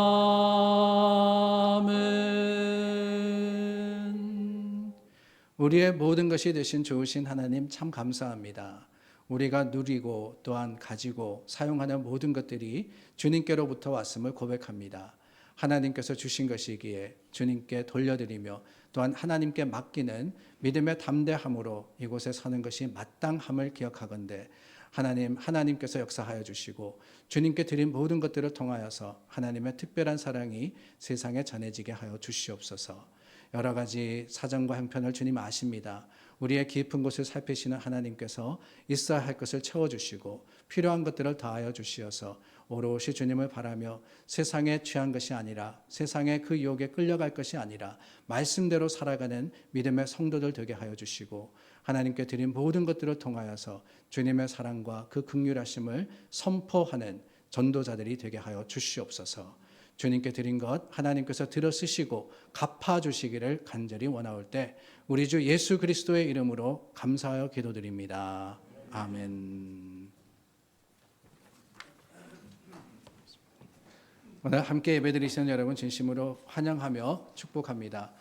우리의 모든 것이 되신 좋으신 하나님 참 감사합니다. 우리가 누리고 또한 가지고 사용하는 모든 것들이 주님께로부터 왔음을 고백합니다. 하나님께서 주신 것이기에 주님께 돌려드리며 또한 하나님께 맡기는 믿음의 담대함으로 이곳에 서는 것이 마땅함을 기억하건대 하나님께서 역사하여 주시고 주님께 드린 모든 것들을 통하여서 하나님의 특별한 사랑이 세상에 전해지게 하여 주시옵소서. 여러 가지 사정과 형편을 주님 아십니다. 우리의 깊은 곳을 살피시는 하나님께서 있어야 할 것을 채워주시고 필요한 것들을 다하여 주시어서 오롯이 주님을 바라며 세상에 취한 것이 아니라 세상의 그 유혹에 끌려갈 것이 아니라 말씀대로 살아가는 믿음의 성도들 되게 하여 주시고 하나님께 드린 모든 것들을 통하여서 주님의 사랑과 그 긍휼하심을 선포하는 전도자들이 되게 하여 주시옵소서. 주님께 드린 것 하나님께서 들어 쓰시고 갚아주시기를 간절히 원하올 때 우리 주 예수 그리스도의 이름으로 감사하여 기도드립니다. 아멘. 오늘 함께 예배드리시는 여러분 진심으로 환영하며 축복합니다.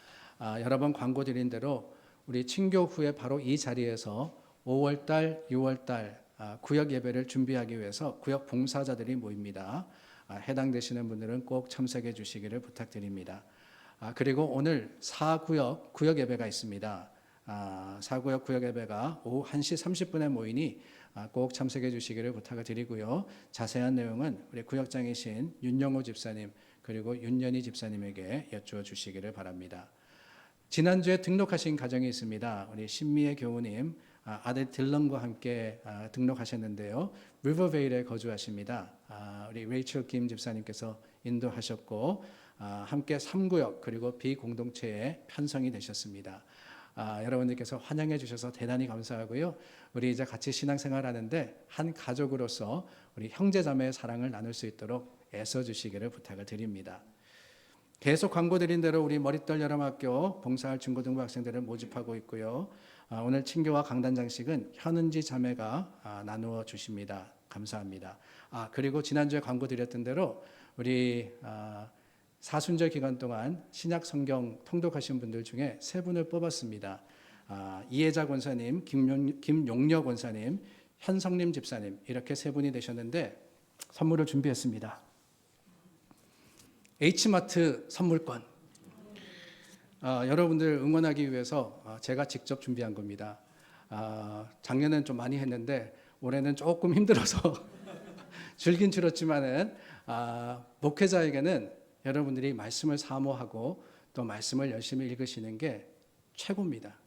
여러 번 광고 드린 대로 우리 친교 후에 바로 이 자리에서 5월달, 6월달 구역 예배를 준비하기 위해서 구역 봉사자들이 모입니다. 해당되시는 분들은 꼭 참석해 주시기를 부탁드립니다. 그리고 오늘 4구역 구역 예배가 있습니다. 4구역 구역 예배가 오후 1시 30분에 모이니 꼭 참석해 주시기를 부탁을 드리고요. 자세한 내용은 우리 구역장이신 윤영호 집사님 그리고 윤연희 집사님에게 여쭈어 주시기를 바랍니다. 지난주에 등록하신 가정이 있습니다. 우리 신미애 교우님 아들 딜런과 함께 등록하셨는데요. 리버베일에 거주하십니다. 우리 레이첼 김 집사님께서 인도하셨고 함께 3구역 그리고 비공동체에 편성이 되셨습니다. 여러분들께서 환영해 주셔서 대단히 감사하고요. 우리 이제 같이 신앙생활 하는데 한 가족으로서 우리 형제자매의 사랑을 나눌 수 있도록 애써 주시기를 부탁을 드립니다. 계속 광고 드린 대로 우리 머릿돌 여름학교 봉사할 중고등부 학생들을 모집하고 있고요. 오늘 친교와 강단 장식은 현은지 자매가 나누어 주십니다. 감사합니다. 그리고 지난주에 광고 드렸던 대로 우리 사순절 기간 동안 신약 성경 통독하신 분들 중에 3분을 뽑았습니다. 이혜자 권사님, 김용려 권사님, 현성림 집사님 이렇게 3분이 되셨는데 선물을 준비했습니다. H마트 선물권 여러분들 응원하기 위해서 제가 직접 준비한 겁니다. 작년엔 좀 많이 했는데 올해는 조금 힘들어서 줄긴 줄었지만은 목회자에게는 여러분들이 말씀을 사모하고 또 말씀을 열심히 읽으시는 게 최고입니다.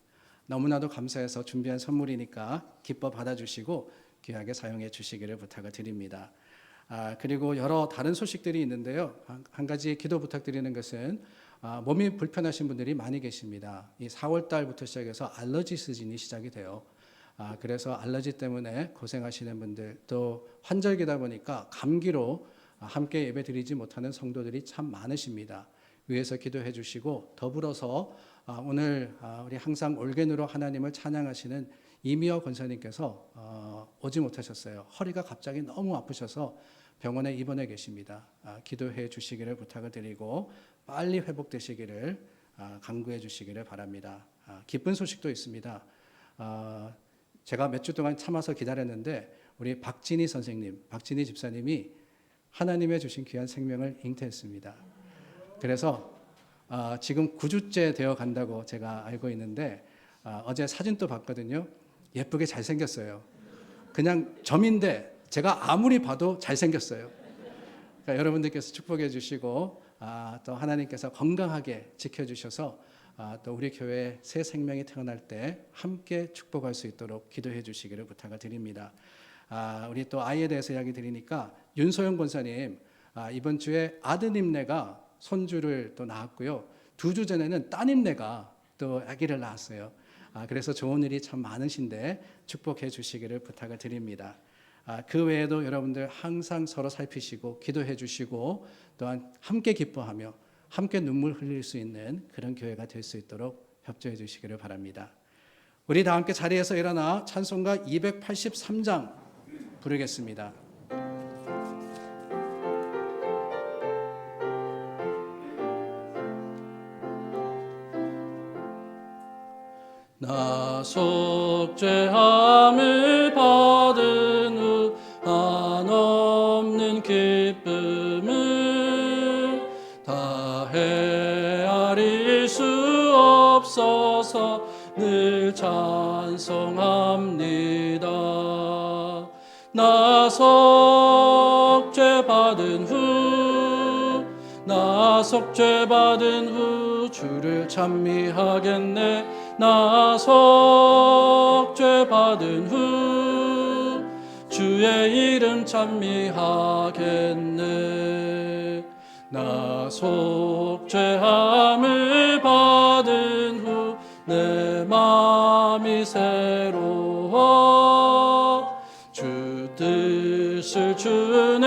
너무나도 감사해서 준비한 선물이니까 기뻐 받아주시고 귀하게 사용해 주시기를 부탁을 드립니다. 그리고 여러 다른 소식들이 있는데요. 한 가지 기도 부탁드리는 것은 몸이 불편하신 분들이 많이 계십니다. 이 4월 달부터 시작해서 알러지 시즌이 시작이 돼요. 그래서 알러지 때문에 고생하시는 분들 또 환절기다 보니까 감기로 함께 예배드리지 못하는 성도들이 참 많으십니다. 위에서 기도해 주시고 더불어서 오늘 우리 항상 올겐으로 하나님을 찬양하시는 이미어 권사님께서 오지 못하셨어요. 허리가 갑자기 너무 아프셔서 병원에 입원해 계십니다. 기도해 주시기를 부탁을 드리고 빨리 회복되시기를 간구해 주시기를 바랍니다. 기쁜 소식도 있습니다. 제가 몇 주 동안 참아서 기다렸는데 우리 박진희 선생님, 박진희 집사님이 하나님의 주신 귀한 생명을 잉태했습니다. 그래서 지금 9주째 되어 간다고 제가 알고 있는데 어제 사진도 봤거든요. 예쁘게 잘생겼어요. 그냥 점인데 제가 아무리 봐도 잘생겼어요. 그러니까 여러분들께서 축복해 주시고 또 하나님께서 건강하게 지켜주셔서 또 우리 교회에 새 생명이 태어날 때 함께 축복할 수 있도록 기도해 주시기를 부탁을 드립니다. 우리 또 아이에 대해서 이야기 드리니까 윤소영 권사님 이번 주에 아드님네가 손주를 또 낳았고요. 2주 전에는 따님네가 또 아기를 낳았어요. 그래서 좋은 일이 참 많으신데 축복해 주시기를 부탁을 드립니다. 그 외에도 여러분들 항상 서로 살피시고 기도해 주시고 또한 함께 기뻐하며 함께 눈물 흘릴 수 있는 그런 교회가 될 수 있도록 협조해 주시기를 바랍니다. 우리 다 함께 자리에서 일어나 찬송가 283장 부르겠습니다. 나 속죄함을 받은 후 한없는 기쁨을 다 헤아릴 수 없어서 늘 찬송합니다. 나 속죄받은 후 주를 찬미하겠네. 나 속죄받은 후 주의 이름 찬미하겠네. 나 속죄함을 받은 후 내 마음이 새로워 주 뜻을 준행하면서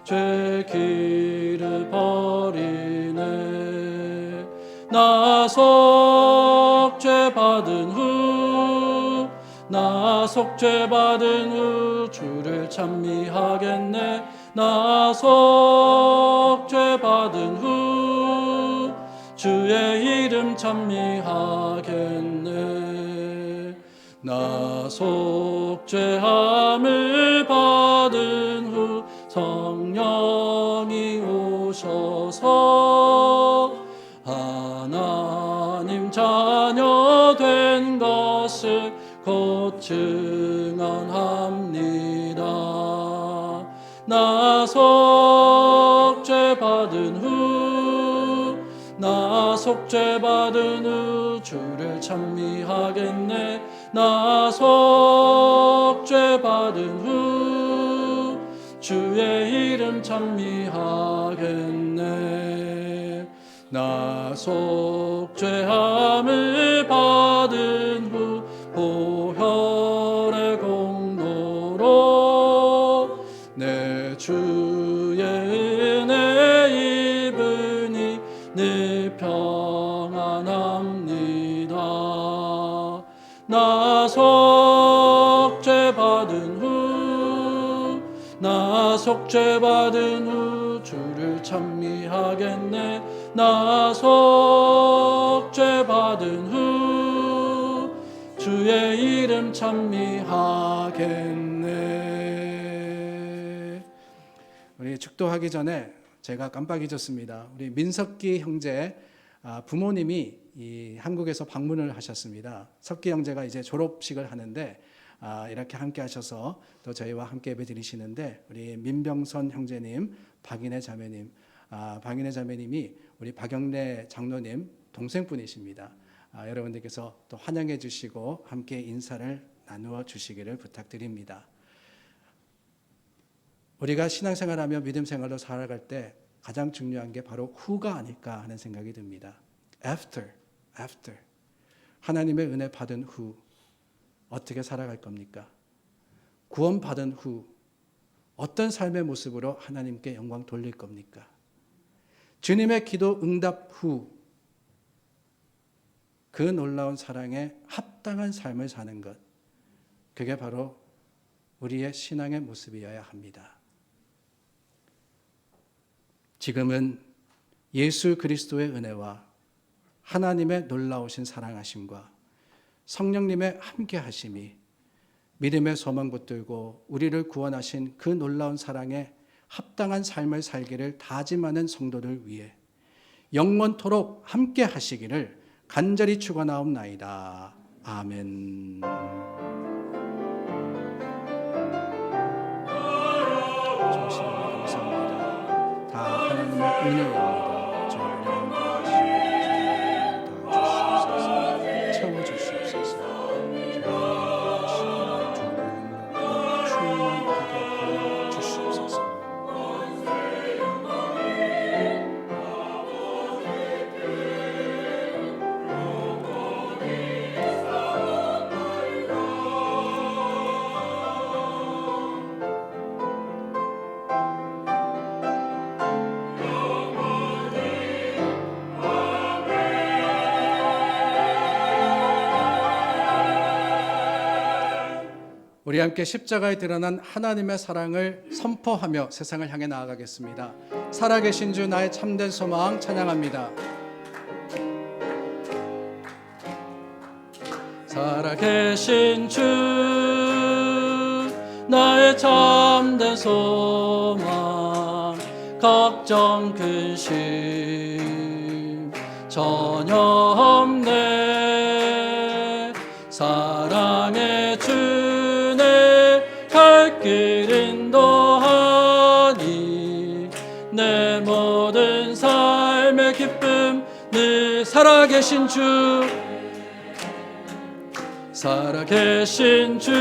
죄 길을 버리네. 나 속죄받은 후 주를 찬미하겠네. 나 속죄받은 후 주의 이름 찬미하겠네. 나 속죄함을 받은 후 성령이 오셔서 하나님 자녀 된 것을 곧 증언합니다. 나 속죄받은 후 주를 찬미하겠네. 나 속죄받은 후 주의 이름 찬미하겠네. 나 속죄함을 받은 후 보혈의 공로로 내 주의 은혜 입으니 늘 평안합니다. 나 속죄받은 후 주를 찬미하겠네. 나 속죄받은 후 주의 이름 찬미하겠네. 우리 축도하기 전에 제가 깜빡 잊었습니다. 우리 민석기 형제 부모님이 이 한국에서 방문을 하셨습니다. 석기 형제가 이제 졸업식을 하는데 이렇게 함께 하셔서 또 저희와 함께 예배 드리시는데 우리 민병선 형제님, 박인혜 자매님, 박인혜 자매님이 우리 박영래 장로님 동생분이십니다. 여러분들께서 또 환영해 주시고 함께 인사를 나누어 주시기를 부탁드립니다. 우리가 신앙생활하며 믿음생활로 살아갈 때 가장 중요한 게 바로 후가 아닐까 하는 생각이 듭니다. After. 하나님의 은혜 받은 후 어떻게 살아갈 겁니까? 구원받은 후 어떤 삶의 모습으로 하나님께 영광 돌릴 겁니까? 주님의 기도 응답 후 그 놀라운 사랑에 합당한 삶을 사는 것, 그게 바로 우리의 신앙의 모습이어야 합니다. 지금은 예수 그리스도의 은혜와 하나님의 놀라우신 사랑하심과 성령님의 함께 하심이 믿음의 소망 붙들고 우리를 구원하신 그 놀라운 사랑에 합당한 삶을 살기를 다짐하는 성도들 위해 영원토록 함께 하시기를 간절히 축원하옵나이다. 아멘. 주시니 감사합니다. 다 하나님의 은혜입니다. 저희를 인도하시고 주옵소서, 채워주시옵소서. 충만하게 하여 주시옵소서. 우리 함께 십자가에 드러난 하나님의 사랑을 선포하며 세상을 향해 나아가겠습니다. 살아계신 주 나의 참된 소망 찬양합니다. 살아계신 주 나의 참된 소망 걱정 근심 전혀 없네. 사랑의 주내 갈 길 인도하니 내 모든 삶의 기쁨 늘 살아계신 주 살아계신 주